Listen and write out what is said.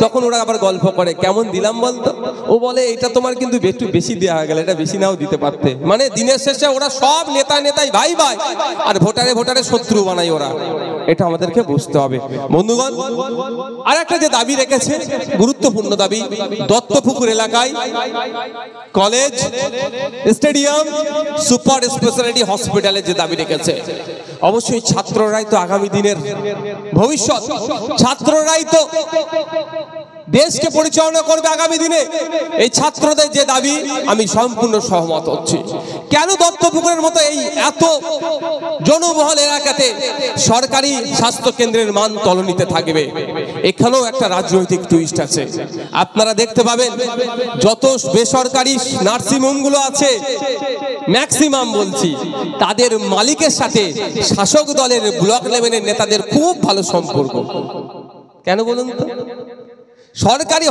তখন ওরা আবার গল্প করে, কেমন দিলাম বলতো? ও বলে এটা তোমার কিন্তু একটু বেশি দেওয়া হয়ে গেল, এটা বেশি নাও দিতে পারতে। মানে দিনের শেষে ওরা সব নেতাই ভাই ভাই, আর ভোটারে শত্রু বানাই ওরা। এটা আমাদেরকে বুঝতে হবে বন্ধুগণ। আর একটা যে দাবি রেখেছে, গুরুত্বপূর্ণ দাবি, দত্তপুকুর এলাকায় কলেজ, স্টেডিয়াম, সুপার স্পেশালিটি হসপিটালের যে দাবি রেখেছে। অবশ্যই ছাত্ররাই তো আগামী দিনের ভবিষ্যৎ, ছাত্ররাই তো দেশকে পরিচালনা করবে আগামী দিনে। এই ছাত্রদের যে দাবি আমি সম্পূর্ণ সহমত হচ্ছি। কেন দত্তপুকুরের মতো এই এত জনবহুল এলাকাতে সরকারি স্বাস্থ্য কেন্দ্রের মান তলানিতে থাকবে? এখানেও একটা রাজনৈতিক টুইস্ট আছে। আপনারা দেখতে পাবেন যত বেসরকারি নার্সিংহোমগুলো আছে, ম্যাক্সিমাম বলছি, তাদের মালিকের সাথে শাসক দলের ব্লক লেভেলের নেতাদের খুব ভালো সম্পর্ক। কেন বলুন তো? সরকারি